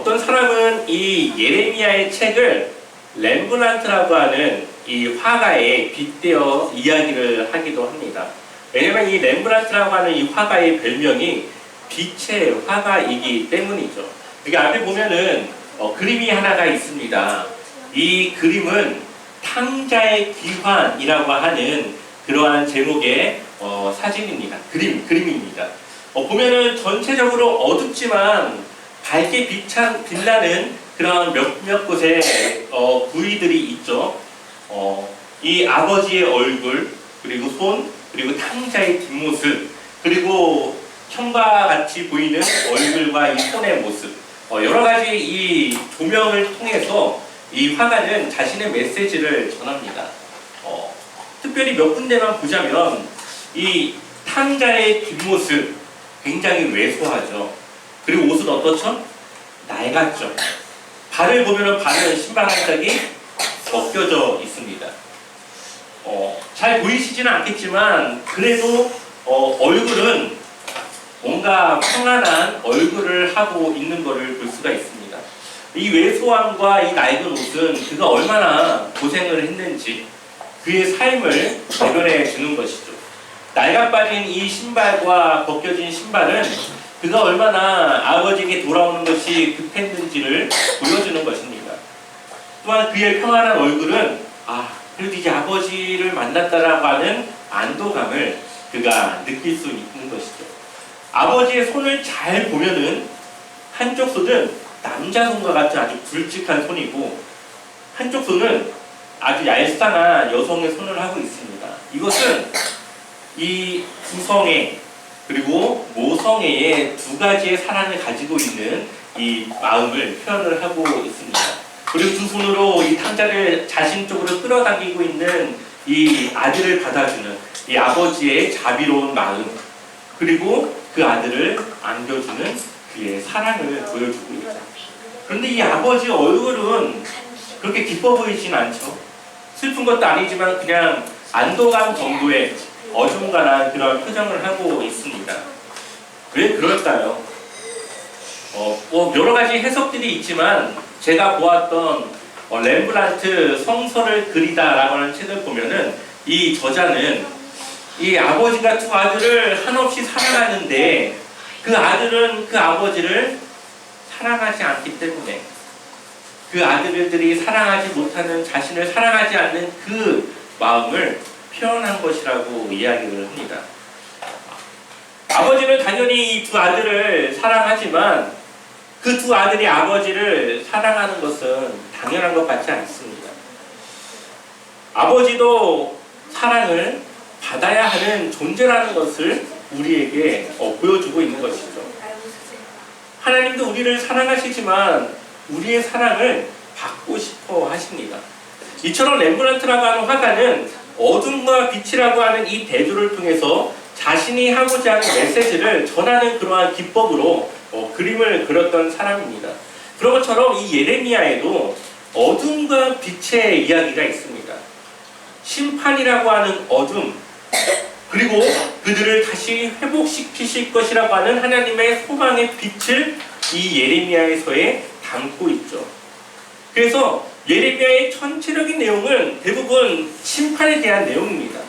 어떤 사람은 이 예레미야의 책을 렘브란트라고 하는 이 화가에 빗대어 이야기를 하기도 합니다. 왜냐면 이 렘브란트라고 하는 이 화가의 별명이 빛의 화가이기 때문이죠. 여기 앞에 보면은 그림이 하나가 있습니다. 이 그림은 탕자의 귀환이라고 하는 그러한 제목의 사진입니다. 그림입니다. 보면은 전체적으로 어둡지만 밝게 빛나는 그런 몇몇 곳에 부위들이 있죠. 이 아버지의 얼굴, 그리고 손, 그리고 탕자의 뒷모습, 그리고 형과 같이 보이는 얼굴과 이 손의 모습, 여러 가지 이 조명을 통해서 이 화가는 자신의 메시지를 전합니다. 특별히 몇 군데만 보자면 이 탕자의 뒷모습 굉장히 왜소하죠. 그리고 옷은 어떻죠? 낡았죠. 발을 보면 발은 신발 한 짝이 벗겨져 있습니다. 잘 보이시지는 않겠지만 그래도 얼굴은 뭔가 평안한 얼굴을 하고 있는 것을 볼 수가 있습니다. 이 왜소함과 이 낡은 옷은 그가 얼마나 고생을 했는지 그의 삶을 대변해 주는 것이죠. 낡아 빠진 이 신발과 벗겨진 신발은 그가 얼마나 아버지에게 돌아오는 것이 급했는지를 보여주는 것입니다. 또한 그의 평안한 얼굴은 그래도 이제 아버지를 만났다라고 하는 안도감을 그가 느낄 수 있는 것이죠. 아버지의 손을 잘 보면은 한쪽 손은 남자 손과 같은 아주 굵직한 손이고 한쪽 손은 아주 얄쌍한 여성의 손을 하고 있습니다. 이것은 이 구성애 그리고 모성애의 두 가지의 사랑을 가지고 있는 이 마음을 표현을 하고 있습니다. 그리고 두 손으로 이 탕자를 자신 쪽으로 끌어당기고 있는 이 아들을 받아주는 이 아버지의 자비로운 마음, 그리고 그 아들을 안겨주는 그의 사랑을 보여주고 있다. 그런데 이 아버지의 얼굴은 그렇게 기뻐 보이진 않죠. 슬픈 것도 아니지만 그냥 안도감 정도의 어중간한 그런 표정을 하고 있습니다. 왜 그럴까요? 여러 가지 해석들이 있지만 제가 보았던 렘브란트 성서를 그리다라고 하는 책을 보면은 이 저자는 이 아버지가 두 아들을 한없이 사랑하는데 그 아들은 그 아버지를 사랑하지 않기 때문에 그 아들들이 사랑하지 못하는 자신을 사랑하지 않는 그 마음을 표현한 것이라고 이야기를 합니다. 아버지는 당연히 이 두 아들을 사랑하지만 그 두 아들이 아버지를 사랑하는 것은 당연한 것 같지 않습니다. 아버지도 사랑을 받아야 하는 존재라는 것을 우리에게 보여주고 있는 것이죠. 하나님도 우리를 사랑하시지만 우리의 사랑을 받고 싶어 하십니다. 이처럼 렘브란트라고 하는 화가는 어둠과 빛이라고 하는 이 대조를 통해서 자신이 하고자 하는 메시지를 전하는 그러한 기법으로 그림을 그렸던 사람입니다. 그런 것처럼 이 예레미야에도 어둠과 빛의 이야기가 있습니다. 심판이라고 하는 어둠, 그리고 그들을 다시 회복시키실 것이라고 하는 하나님의 소망의 빛을 이 예레미야에서에 담고 있죠. 그래서 예레미야의 전체적인 내용은 대부분 심판에 대한 내용입니다.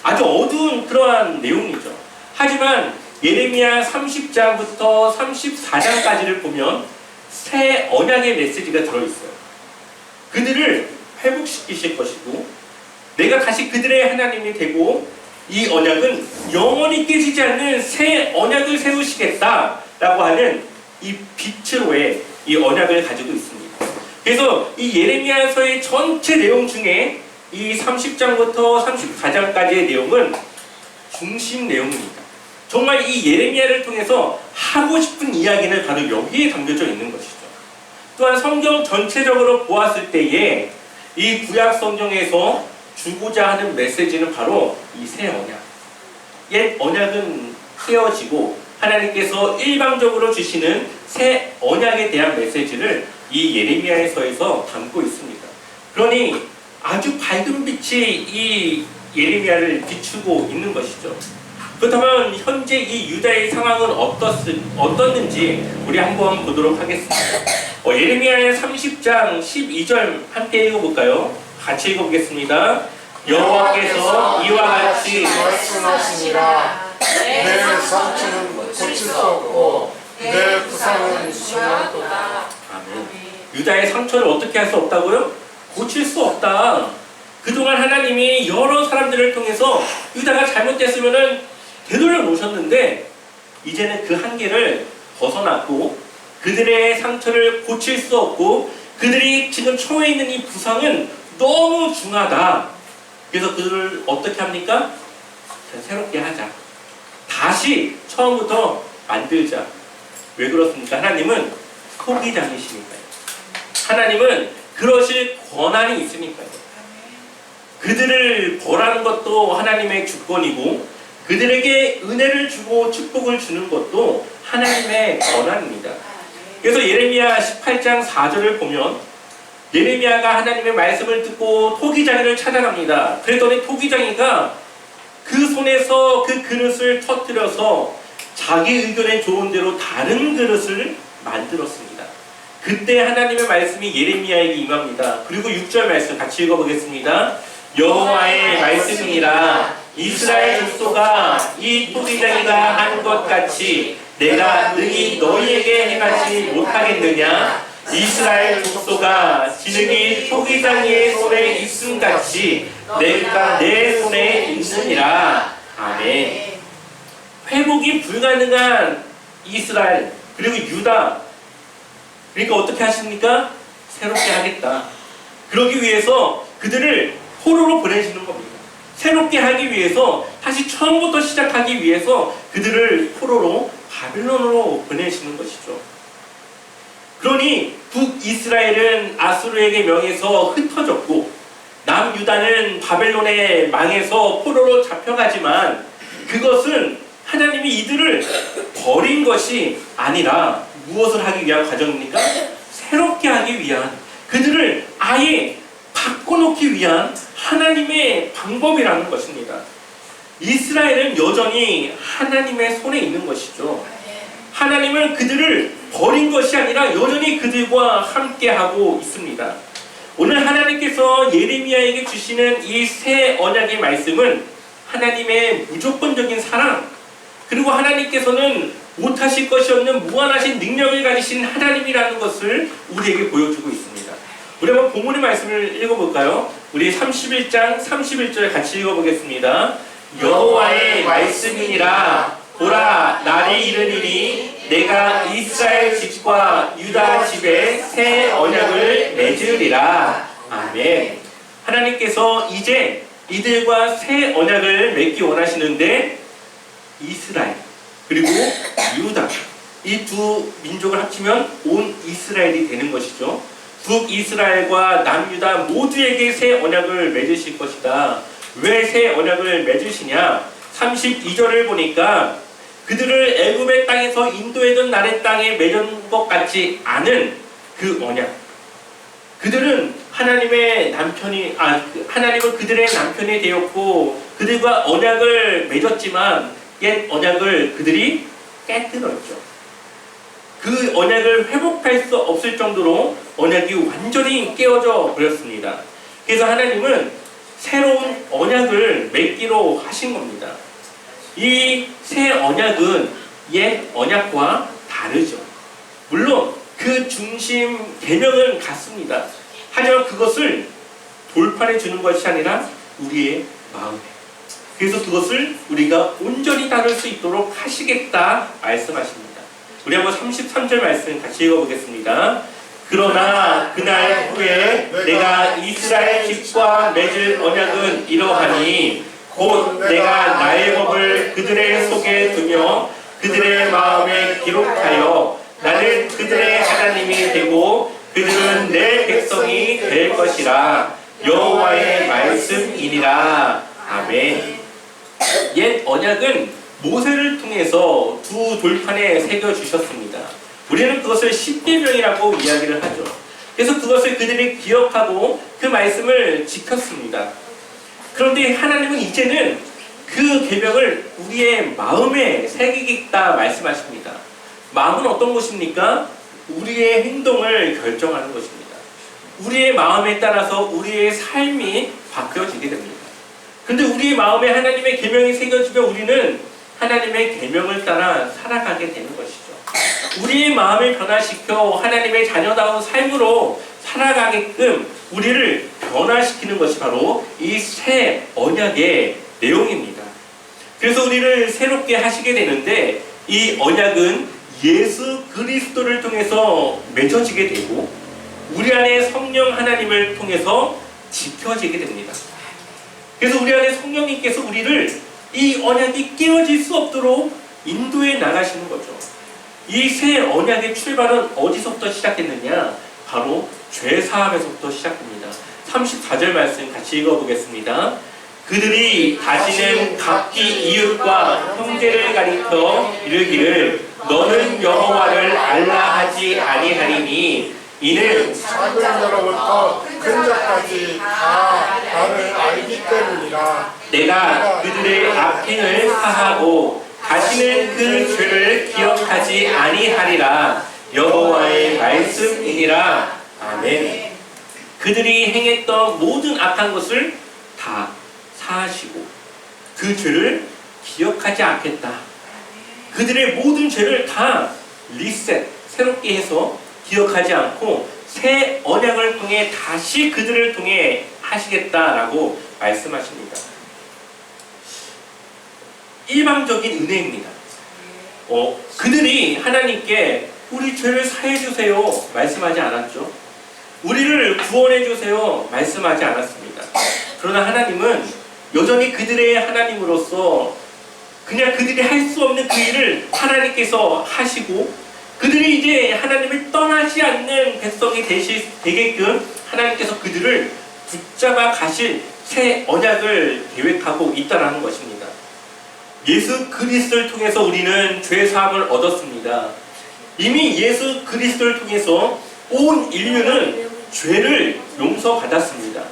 아주 어두운 그러한 내용이죠. 하지만 예레미야 30장부터 34장까지를 보면 새 언약의 메시지가 들어있어요. 그들을 회복시키실 것이고 내가 다시 그들의 하나님이 되고 이 언약은 영원히 깨지지 않는 새 언약을 세우시겠다라고 하는 이 빛으로의 이 언약을 가지고 있습니다. 그래서 이 예레미야서의 전체 내용 중에 이 30장부터 34장까지의 내용은 중심 내용입니다. 정말 이 예레미야를 통해서 하고 싶은 이야기는 바로 여기에 담겨져 있는 것이죠. 또한 성경 전체적으로 보았을 때에 이 구약 성경에서 주고자 하는 메시지는 바로 이 새 언약. 옛 언약은 헤어지고 하나님께서 일방적으로 주시는 새 언약에 대한 메시지를 이 예레미야서에서 담고 있습니다. 그러니 아주 밝은 빛이 이 예레미야를 비추고 있는 것이죠. 그렇다면 현재 이 유다의 상황은 어떻는지 우리 한번 보도록 하겠습니다. 예레미야의 30장 12절 함께 읽어볼까요? 같이 읽어보겠습니다. 여호와께서 이와 같이 말씀하시니라. 내 상처는 고칠 수 없고 내 부상은 중하도다. 아멘. 유다의 상처를 어떻게 할 수 없다고요? 고칠 수 없다. 그동안 하나님이 여러 사람들을 통해서 유다가 잘못됐으면은 되돌려 놓으셨는데 이제는 그 한계를 벗어났고 그들의 상처를 고칠 수 없고 그들이 지금 처해 있는 이 부상은 너무 중하다. 그래서 그들을 어떻게 합니까? 새롭게 하자. 다시 처음부터 만들자. 왜 그렇습니까? 하나님은 토기장이시니까요. 하나님은 그러실 권한이 있으니까요. 그들을 벌하는 것도 하나님의 주권이고 그들에게 은혜를 주고 축복을 주는 것도 하나님의 권한입니다. 그래서 예레미야 18장 4절을 보면 예레미야가 하나님의 말씀을 듣고 토기장이를 찾아갑니다. 그랬더니 토기장이가 그 손에서 그 그릇을 터뜨려서 자기 의견에 좋은 대로 다른 그릇을 만들었습니다. 그때 하나님의 말씀이 예레미야에게 임합니다. 그리고 6절 말씀 같이 읽어보겠습니다. 여호와의 말씀이니라. 이스라엘 족속아, 이 토기장이가 한 것 같이 내가 능히 너희에게 행하지 못하겠느냐? 이스라엘 족속아, 지능이 토기장이의 손에 있음 같이 내가 내 손에 있느니라. 아멘. 회복이 불가능한 이스라엘 그리고 유다, 그러니까 어떻게 하십니까? 새롭게 하겠다. 그러기 위해서 그들을 포로로 보내시는 겁니다. 새롭게 하기 위해서, 다시 처음부터 시작하기 위해서 그들을 포로로 바빌론으로 보내시는 것이죠. 그러니 북이스라엘은 아수르에게 명해서 흩어졌고 남유다는 바벨론에 망해서 포로로 잡혀가지만 그것은 하나님이 이들을 버린 것이 아니라 무엇을 하기 위한 과정입니까? 새롭게 하기 위한, 그들을 아예 바꿔놓기 위한 하나님의 방법이라는 것입니다. 이스라엘은 여전히 하나님의 손에 있는 것이죠. 하나님은 그들을 버린 것이 아니라 여전히 그들과 함께하고 있습니다. 오늘 하나님께서 예레미야에게 주시는 이 새 언약의 말씀은 하나님의 무조건적인 사랑, 그리고 하나님께서는 못하실 것이 없는 무한하신 능력을 가지신 하나님이라는 것을 우리에게 보여주고 있습니다. 우리 한번 본문의 말씀을 읽어볼까요? 우리 31장 31절 같이 읽어보겠습니다. 여호와의 말씀이니라. 보라, 날이 이르리니 내가 이스라엘 집과 유다 집에 새 언약을 맺으리라. 아멘. 하나님께서 이제 이들과 새 언약을 맺기 원하시는데 이스라엘 그리고 유다, 이 두 민족을 합치면 온 이스라엘이 되는 것이죠. 북이스라엘과 남유다 모두에게 새 언약을 맺으실 것이다. 왜 새 언약을 맺으시냐? 32절을 보니까 그들을 애굽의 땅에서 인도해던 나의 땅에 맺은 것 같지 않은 그 언약, 그들은 하나님의 남편이, 하나님은 그들의 남편이 되었고 그들과 언약을 맺었지만 옛 언약을 그들이 깨뜨렸죠. 그 언약을 회복할 수 없을 정도로 언약이 완전히 깨어져 버렸습니다. 그래서 하나님은 새로운 언약을 맺기로 하신 겁니다. 이 새 언약은 옛 언약과 다르죠. 물론 그 중심 계명은 같습니다. 하지만 그것을 돌판해 주는 것이 아니라 우리의 마음에, 그래서 그것을 우리가 온전히 다룰 수 있도록 하시겠다 말씀하십니다. 우리 한번 33절 말씀 같이 읽어보겠습니다. 그러나 그날 후에 내가 이스라엘 집과 맺을 언약은 이러하니 곧 내가 나의 법을 그들의 속에 두며 그들의 마음에 기록하여 나는 그들의 하나님이 되고 그들은 내 백성이 될 것이라. 여호와의 말씀이니라. 아멘. 옛 언약은 모세를 통해서 두 돌판에 새겨주셨습니다. 우리는 그것을 십계명이라고 이야기를 하죠. 그래서 그것을 그들이 기억하고 그 말씀을 지켰습니다. 그런데 하나님은 이제는 그 계명을 우리의 마음에 새기겠다 말씀하십니다. 마음은 어떤 곳입니까? 우리의 행동을 결정하는 것입니다. 우리의 마음에 따라서 우리의 삶이 바뀌어지게 됩니다. 그런데 우리의 마음에 하나님의 계명이 새겨지면 우리는 하나님의 계명을 따라 살아가게 되는 것이죠. 우리의 마음을 변화시켜 하나님의 자녀다운 삶으로 살아가게끔 우리를 변화시키는 것이 바로 이 새 언약의 내용입니다. 그래서 우리를 새롭게 하시게 되는데 이 언약은 예수 그리스도를 통해서 맺어지게 되고 우리 안에 성령 하나님을 통해서 지켜지게 됩니다. 그래서 우리 안에 성령님께서 우리를 이 언약이 깨어질 수 없도록 인도해 나가시는 거죠. 이 새 언약의 출발은 어디서부터 시작했느냐? 바로 죄사함에서부터 시작됩니다. 34절 말씀 같이 읽어보겠습니다. 그들이 다시는 각기 이웃과 형제를 가리켜 이르기를 너는 여호와를 알라 하지 아니하리니 이는 작은 자로부터 큰 자까지 다 나를 알기 때문이라. 내가 그들의 악행을 사하고 다시는 그 죄를 기억하지 아니하리라. 여호와의 말씀이니라. 아멘. 그들이 행했던 모든 악한 것을 다 사하시고 그 죄를 기억하지 않겠다. 그들의 모든 죄를 다 리셋, 새롭게 해서 기억하지 않고 새 언약을 통해 다시 그들을 통해 하시겠다라고 말씀하십니다. 일방적인 은혜입니다. 그들이 하나님께 우리 죄를 사해 주세요 말씀하지 않았죠. 우리를 구원해 주세요 말씀하지 않았습니다. 그러나 하나님은 여전히 그들의 하나님으로서 그냥 그들이 할 수 없는 그 일을 하나님께서 하시고 그들이 이제 하나님을 떠나지 않는 백성이 되게끔 하나님께서 그들을 붙잡아 가실 새 언약을 계획하고 있다는 것입니다. 예수 그리스도를 통해서 우리는 죄 사함을 얻었습니다. 이미 예수 그리스도를 통해서 온 인류는 죄를 용서받았습니다.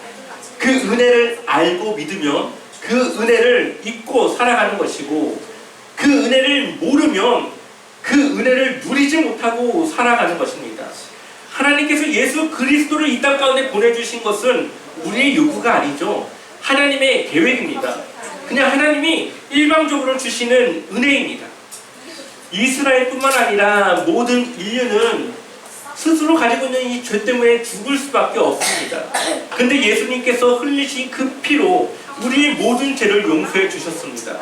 그 은혜를 알고 믿으면 그 은혜를 잊고 살아가는 것이고 그 은혜를 모르면 그 은혜를 누리지 못하고 살아가는 것입니다. 하나님께서 예수 그리스도를 이 땅 가운데 보내주신 것은 우리의 요구가 아니죠. 하나님의 계획입니다. 그냥 하나님이 일방적으로 주시는 은혜입니다. 이스라엘뿐만 아니라 모든 인류는 스스로 가지고 있는 이 죄 때문에 죽을 수밖에 없습니다. 근데 예수님께서 흘리신 그 피로 우리의 모든 죄를 용서해 주셨습니다.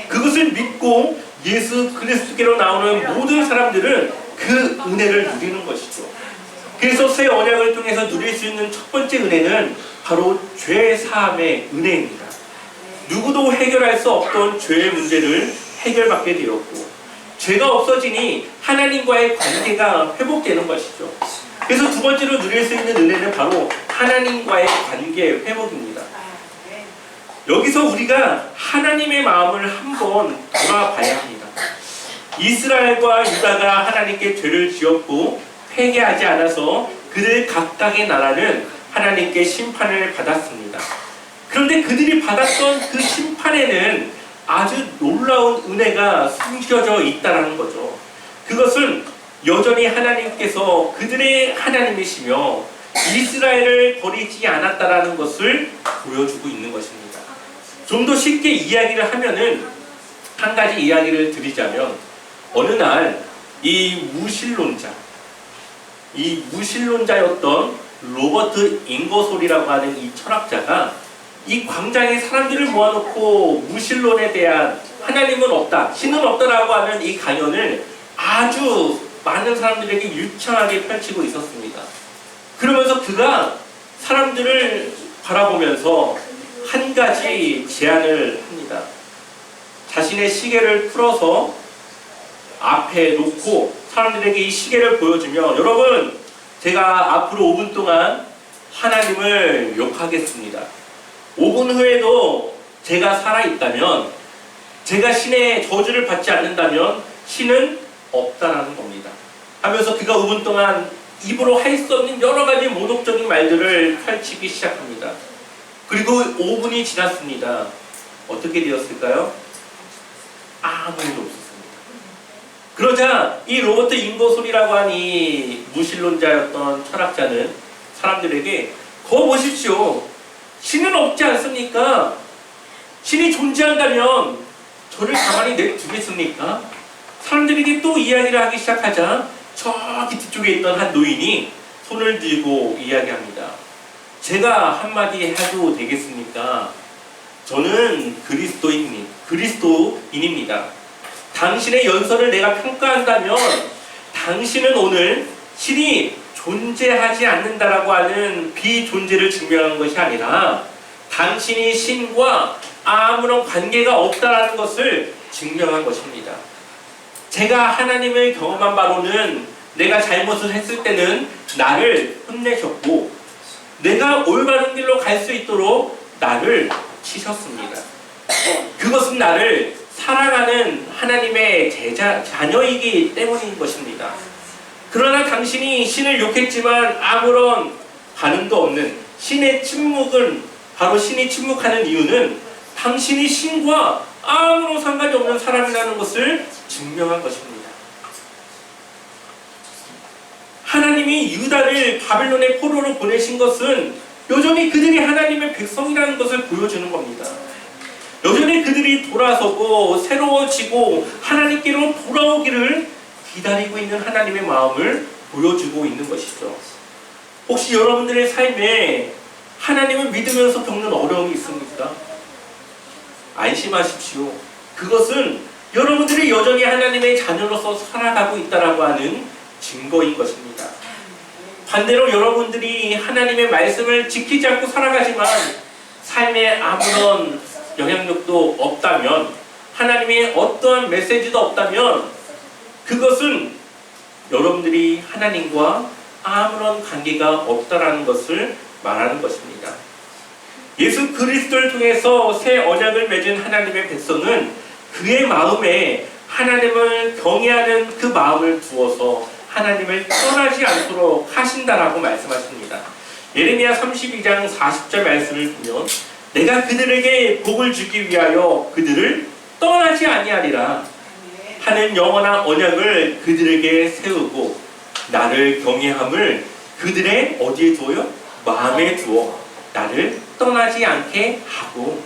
그것을 믿고 예수 그리스도께로 나오는 모든 사람들은 그 은혜를 누리는 것이죠. 그래서 새 언약을 통해서 누릴 수 있는 첫 번째 은혜는 바로 죄 사함의 은혜입니다. 누구도 해결할 수 없던 죄의 문제를 해결받게 되었고 죄가 없어지니 하나님과의 관계가 회복되는 것이죠. 그래서 두 번째로 누릴 수 있는 은혜는 바로 하나님과의 관계 회복입니다. 여기서 우리가 하나님의 마음을 한번 돌아봐야 합니다. 이스라엘과 유다가 하나님께 죄를 지었고 회개하지 않아서 그들 각각의 나라는 하나님께 심판을 받았습니다. 그런데 그들이 받았던 그 심판에는 아주 놀라운 은혜가 숨겨져 있다는 거죠. 그것은 여전히 하나님께서 그들의 하나님이시며 이스라엘을 버리지 않았다라는 것을 보여주고 있는 것입니다. 좀 더 쉽게 이야기를 하면은 한 가지 이야기를 드리자면 어느 날 이 무신론자였던 로버트 잉거솔이라고 하는 이 철학자가 이 광장에 사람들을 모아놓고 무신론에 대한 하나님은 없다, 신은 없다라고 하는 이 강연을 아주 많은 사람들에게 유창하게 펼치고 있었습니다. 그러면서 그가 사람들을 바라보면서 한 가지 제안을 합니다. 자신의 시계를 풀어서 앞에 놓고 사람들에게 이 시계를 보여주며 여러분, 제가 앞으로 5분 동안 하나님을 욕하겠습니다. 5분 후에도 제가 살아있다면, 제가 신의 저주를 받지 않는다면 신은 없다라는 겁니다. 하면서 그가 5분 동안 입으로 할 수 없는 여러 가지 모독적인 말들을 펼치기 시작합니다. 그리고 5분이 지났습니다. 어떻게 되었을까요? 아무 일도 없었습니다. 그러자 이 로버트 잉거솔이라고 하는 이 무신론자였던 철학자는 사람들에게 거 보십시오. 신은 없지 않습니까? 신이 존재한다면 저를 가만히 내두겠습니까? 사람들에게 또 이야기를 하기 시작하자 저기 뒤쪽에 있던 한 노인이 손을 들고 이야기합니다. 제가 한마디 해도 되겠습니까? 저는 그리스도인입니다. 당신의 연설을 내가 평가한다면 당신은 오늘 신이 존재하지 않는다라고 하는 비존재를 증명한 것이 아니라 당신이 신과 아무런 관계가 없다라는 것을 증명한 것입니다. 제가 하나님을 경험한 바로는 내가 잘못을 했을 때는 나를 혼내셨고 내가 올바른 길로 갈 수 있도록 나를 치셨습니다. 그것은 나를 사랑하는 하나님의 자녀이기 때문인 것입니다. 그러나 당신이 신을 욕했지만 아무런 반응도 없는 신의 침묵은 바로 신이 침묵하는 이유는 당신이 신과 아무런 상관이 없는 사람이라는 것을 증명한 것입니다. 하나님이 유다를 바벨론의 포로로 보내신 것은 여전히 그들이 하나님의 백성이라는 것을 보여주는 겁니다. 여전히 그들이 돌아서고 새로워지고 하나님께로 돌아오기를 기다리고 있는 하나님의 마음을 보여주고 있는 것이죠. 혹시 여러분들의 삶에 하나님을 믿으면서 겪는 어려움이 있습니까? 안심하십시오. 그것은 여러분들이 여전히 하나님의 자녀로서 살아가고 있다라고 하는 증거인 것입니다. 반대로 여러분들이 하나님의 말씀을 지키지 않고 살아가지만 삶에 아무런 영향력도 없다면, 하나님의 어떠한 메시지도 없다면 그것은 여러분들이 하나님과 아무런 관계가 없다라는 것을 말하는 것입니다. 예수 그리스도를 통해서 새 언약을 맺은 하나님의 백성은 그의 마음에 하나님을 경외하는 그 마음을 두어서 하나님을 떠나지 않도록 하신다라고 말씀하십니다. 예레미야 32장 40절 말씀을 보면 내가 그들에게 복을 주기 위하여 그들을 떠나지 아니하리라 하는 영원한 언약을 그들에게 세우고 나를 경외함을 그들의 어디에 두어요? 마음에 두어 나를 떠나지 않게 하고.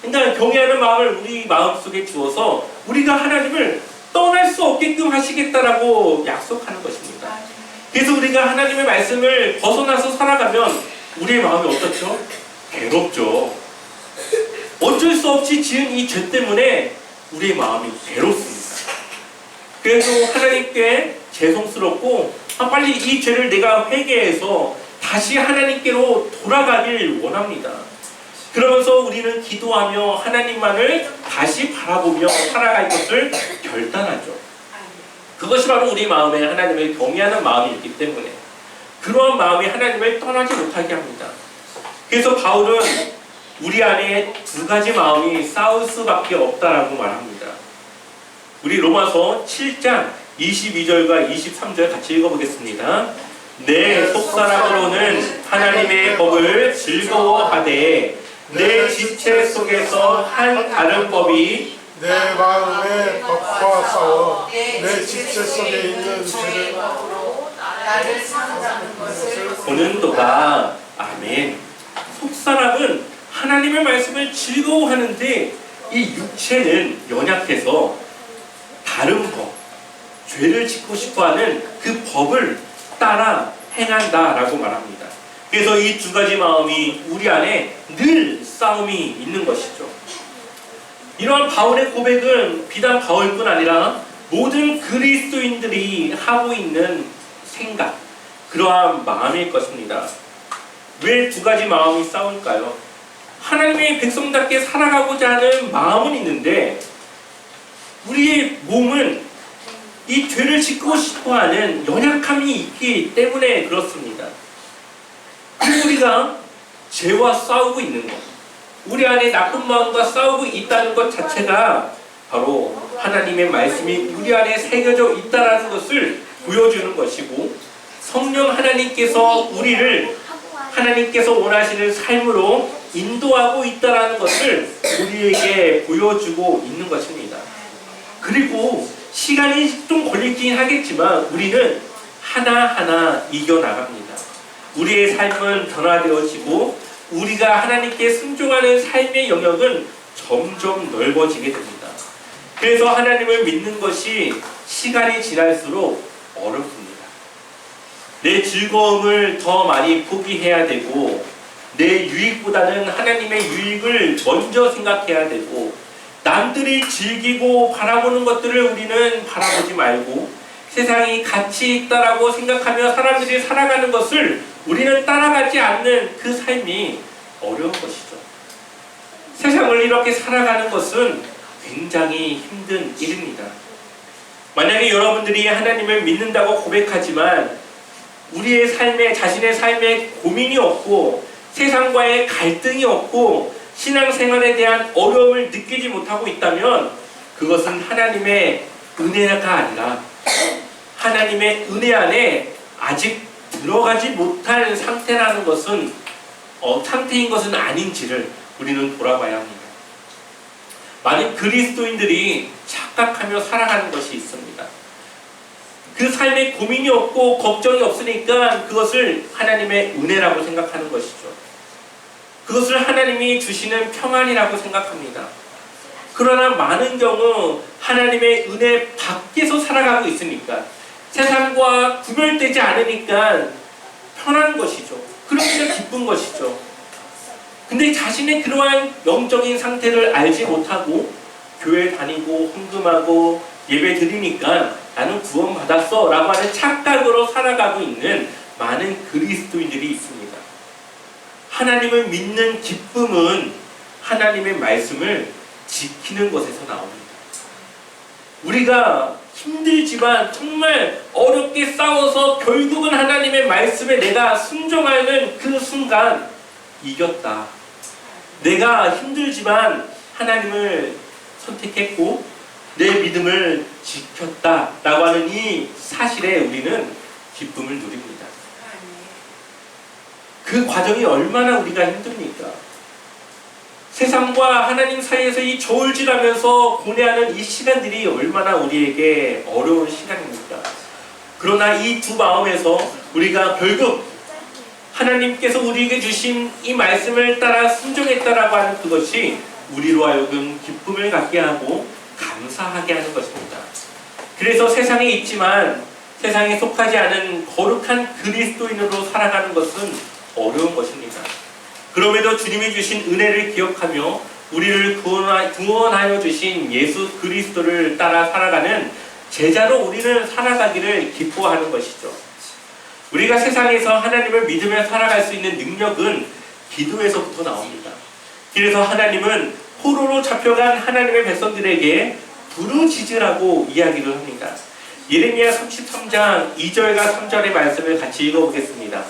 그러니까 경외하는 마음을 우리 마음속에 두어서 우리가 하나님을 떠날 수 없게끔 하시겠다라고 약속하는 것입니다. 그래서 우리가 하나님의 말씀을 벗어나서 살아가면 우리의 마음이 어떻죠? 괴롭죠. 어쩔 수 없이 지은 이 죄 때문에 우리의 마음이 괴롭습니다. 그래서 하나님께 죄송스럽고 빨리 이 죄를 내가 회개해서 다시 하나님께로 돌아가길 원합니다. 그러면서 우리는 기도하며 하나님만을 다시 바라보며 살아갈 것을 결단하죠. 그것이 바로 우리 마음에 하나님을 경외하는 마음이 있기 때문에 그러한 마음이 하나님을 떠나지 못하게 합니다. 그래서 바울은 우리 안에 두 가지 마음이 싸울 수밖에 없다라고 말합니다. 우리 로마서 7장 22절과 23절 같이 읽어보겠습니다. 내 속사람으로는 하나님의 법을 즐거워하되 내 지체 속에서 한 다른 법이 내 마음의 법과 싸워 내 지체 속에 있는 죄를 나를 상하는 것을 보는도다. 아멘. 속사람은 하나님의 말씀을 즐거워하는데 이 육체는 연약해서 다른 법, 죄를 짓고 싶어하는 그 법을 따라 행한다라고 말합니다. 그래서 이 두 가지 마음이 우리 안에 늘 싸움이 있는 것이죠. 이러한 바울의 고백은 비단 바울뿐 아니라 모든 그리스도인들이 하고 있는 생각, 그러한 마음일 것입니다. 왜 두 가지 마음이 싸울까요? 하나님의 백성답게 살아가고자 하는 마음은 있는데 우리의 몸은 이 죄를 짓고 싶어하는 연약함이 있기 때문에 그렇습니다. 그리고 우리가 죄와 싸우고 있는 것, 우리 안에 나쁜 마음과 싸우고 있다는 것 자체가 바로 하나님의 말씀이 우리 안에 새겨져 있다는 것을 보여주는 것이고, 성령 하나님께서 우리를 하나님께서 원하시는 삶으로 인도하고 있다라는 것을 우리에게 보여주고 있는 것입니다. 그리고 시간이 좀 걸리긴 하겠지만 우리는 하나하나 이겨나갑니다. 우리의 삶은 변화되어지고 우리가 하나님께 순종하는 삶의 영역은 점점 넓어지게 됩니다. 그래서 하나님을 믿는 것이 시간이 지날수록 어렵습니다. 내 즐거움을 더 많이 포기해야 되고 내 유익보다는 하나님의 유익을 먼저 생각해야 되고 남들이 즐기고 바라보는 것들을 우리는 바라보지 말고 세상이 가치 있다라고 생각하며 사람들이 살아가는 것을 우리는 따라가지 않는 그 삶이 어려운 것이죠. 세상을 이렇게 살아가는 것은 굉장히 힘든 일입니다. 만약에 여러분들이 하나님을 믿는다고 고백하지만 우리의 삶에 자신의 삶에 고민이 없고 세상과의 갈등이 없고 신앙생활에 대한 어려움을 느끼지 못하고 있다면 그것은 하나님의 은혜가 아니라 하나님의 은혜 안에 아직 들어가지 못한 상태라는 것은 상태인 것은 아닌지를 우리는 돌아봐야 합니다. 많은 그리스도인들이 착각하며 살아가는 것이 있습니다. 그 삶에 고민이 없고 걱정이 없으니까 그것을 하나님의 은혜라고 생각하는 것이죠. 그것을 하나님이 주시는 평안이라고 생각합니다. 그러나 많은 경우 하나님의 은혜 밖에서 살아가고 있으니까 세상과 구별되지 않으니까 편한 것이죠. 그러니까 기쁜 것이죠. 근데 자신의 그러한 영적인 상태를 알지 못하고 교회 다니고 헌금하고 예배 드리니까 나는 구원받았어 라고 하는 착각으로 살아가고 있는 많은 그리스도인들이 있습니다. 하나님을 믿는 기쁨은 하나님의 말씀을 지키는 것에서 나옵니다. 우리가 힘들지만 정말 어렵게 싸워서 결국은 하나님의 말씀에 내가 순종하는 그 순간 이겼다. 내가 힘들지만 하나님을 선택했고 내 믿음을 지켰다 라고 하는 이 사실에 우리는 기쁨을 누립니다. 그 과정이 얼마나 우리가 힘듭니까? 세상과 하나님 사이에서 이 저울질하면서 고뇌하는 이 시간들이 얼마나 우리에게 어려운 시간입니까? 그러나 이 두 마음에서 우리가 결국 하나님께서 우리에게 주신 이 말씀을 따라 순종했다라고 하는 그것이 우리로 하여금 기쁨을 갖게 하고 감사하게 하는 것입니다. 그래서 세상에 있지만 세상에 속하지 않은 거룩한 그리스도인으로 살아가는 것은 어려운 것입니다. 그럼에도 주님이 주신 은혜를 기억하며 우리를 구원하여 주신 예수 그리스도를 따라 살아가는 제자로 우리는 살아가기를 기뻐하는 것이죠. 우리가 세상에서 하나님을 믿으며 살아갈 수 있는 능력은 기도에서부터 나옵니다. 그래서 하나님은 포로로 잡혀간 하나님의 백성들에게 부르짖으라고 이야기를 합니다. 예레미야 33장 2절과 3절의 말씀을 같이 읽어보겠습니다.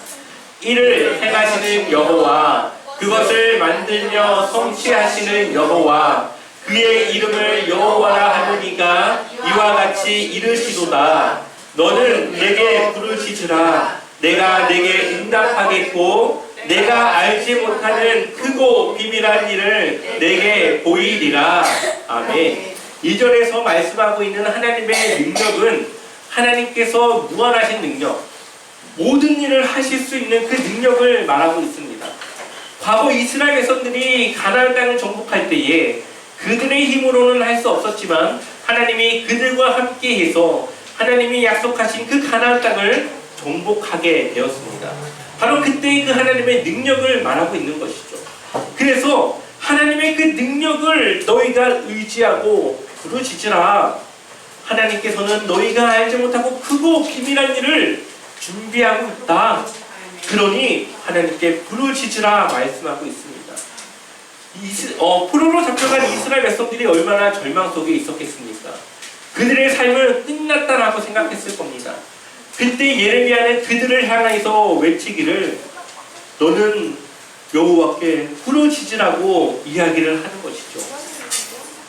이를 행하시는 여호와, 그것을 만들며 성취하시는 여호와, 그의 이름을 여호와라 하느니가 이와 같이 이르시도다. 너는 내게 부르짖으라. 내가 내게 응답하겠고 내가 알지 못하는 크고 비밀한 일을 내게 보이리라. 아멘. 2절에서 말씀하고 있는 하나님의 능력은 하나님께서 무한하신 능력, 모든 일을 하실 수 있는 그 능력을 말하고 있습니다. 과거 이스라엘 백성들이 가나안 땅을 정복할 때에 그들의 힘으로는 할 수 없었지만 하나님이 그들과 함께해서 하나님이 약속하신 그 가나안 땅을 정복하게 되었습니다. 바로 그때의 그 하나님의 능력을 말하고 있는 것이죠. 그래서 하나님의 그 능력을 너희가 의지하고 부르짖으라. 하나님께서는 너희가 알지 못하고 크고 비밀한 일을 준비하고 있다. 그러니 하나님께 부르짖으라 말씀하고 있습니다. 포로로 잡혀간 이스라엘 백성들이 얼마나 절망 속에 있었겠습니까? 그들의 삶은 끝났다라고 생각했을 겁니다. 그때 예레미야는 그들을 향해서 외치기를 너는 여호와께 부르짖으라고 이야기를 하는 것이죠.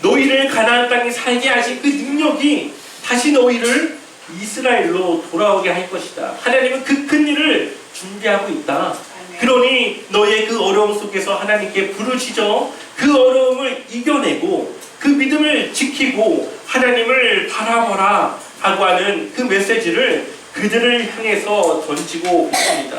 너희를 가나안 땅에 살게 하신 그 능력이 다시 너희를 이스라엘로 돌아오게 할 것이다. 하나님은 그 큰 일을 준비하고 있다. 그러니 너의 그 어려움 속에서 하나님께 부르짖어 그 어려움을 이겨내고 그 믿음을 지키고 하나님을 바라보라 하고 하는 그 메시지를 그들을 향해서 던지고 있습니다.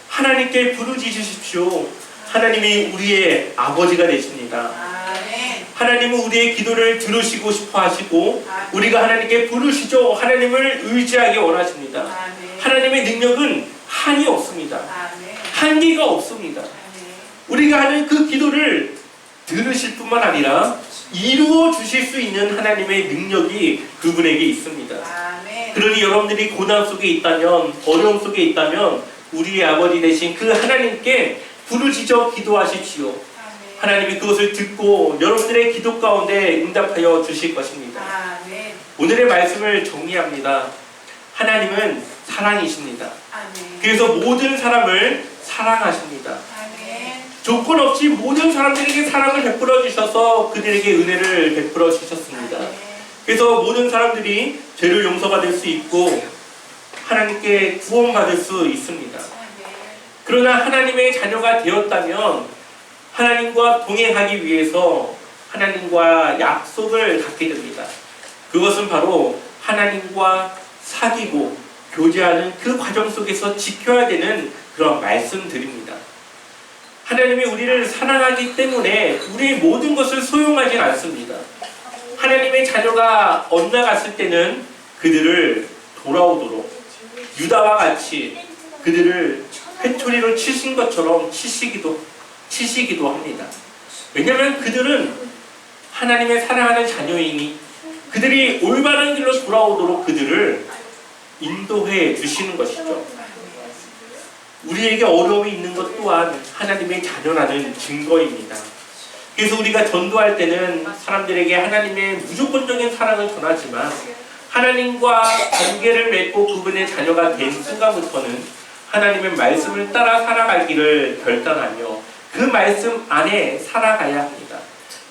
하나님께 부르짖으십시오. 하나님이 우리의 아버지가 되십니다. 아멘. 하나님은 우리의 기도를 들으시고 싶어 하시고 우리가 하나님께 부르시죠. 하나님을 의지하기 원하십니다. 아멘. 하나님의 능력은 한이 없습니다. 아멘. 한계가 없습니다. 아멘. 우리가 하는 그 기도를 들으실 뿐만 아니라 이루어 주실 수 있는 하나님의 능력이 그분에게 있습니다. 아멘. 그러니 여러분들이 고난 속에 있다면, 어려움 속에 있다면 우리의 아버지 되신 그 하나님께 부르짖어 기도하십시오. 아멘. 하나님이 그것을 듣고 여러분들의 기도 가운데 응답하여 주실 것입니다. 아멘. 오늘의 말씀을 정리합니다. 하나님은 사랑이십니다. 아멘. 그래서 모든 사람을 사랑하십니다. 아멘. 조건 없이 모든 사람들에게 사랑을 베풀어 주셔서 그들에게 은혜를 베풀어 주셨습니다. 그래서 모든 사람들이 죄를 용서받을 수 있고 하나님께 구원받을 수 있습니다. 그러나 하나님의 자녀가 되었다면 하나님과 동행하기 위해서 하나님과 약속을 갖게 됩니다. 그것은 바로 하나님과 사귀고 교제하는 그 과정 속에서 지켜야 되는 그런 말씀들입니다. 하나님이 우리를 사랑하기 때문에 우리의 모든 것을 소용하진 않습니다. 하나님의 자녀가 엇나갔을 때는 그들을 돌아오도록 유다와 같이 그들을 회초리로 치신 것처럼 치시기도 합니다. 왜냐하면 그들은 하나님의 사랑하는 자녀이니 그들이 올바른 길로 돌아오도록 그들을 인도해 주시는 것이죠. 우리에게 어려움이 있는 것 또한 하나님의 자녀라는 증거입니다. 그래서 우리가 전도할 때는 사람들에게 하나님의 무조건적인 사랑을 전하지만 하나님과 관계를 맺고 그분의 자녀가 된 순간부터는 하나님의 말씀을 따라 살아가기를 결단하며 그 말씀 안에 살아가야 합니다.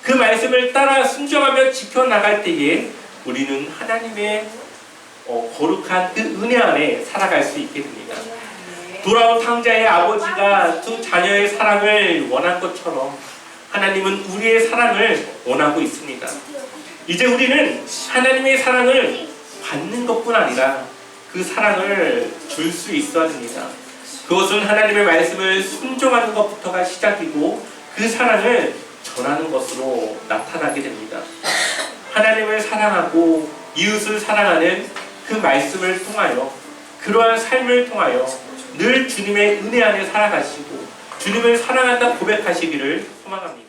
그 말씀을 따라 순종하며 지켜나갈 때에 우리는 하나님의 거룩한 그 은혜 안에 살아갈 수 있게 됩니다. 돌아온 탕자의 아버지가 두 자녀의 사랑을 원한 것처럼 하나님은 우리의 사랑을 원하고 있습니다. 이제 우리는 하나님의 사랑을 받는 것뿐 아니라 그 사랑을 줄 수 있어야 합니다. 그것은 하나님의 말씀을 순종하는 것부터가 시작이고 그 사랑을 전하는 것으로 나타나게 됩니다. 하나님을 사랑하고 이웃을 사랑하는 그 말씀을 통하여 그러한 삶을 통하여 늘 주님의 은혜 안에 살아가시고 주님을 사랑한다 고백하시기를 소망합니다.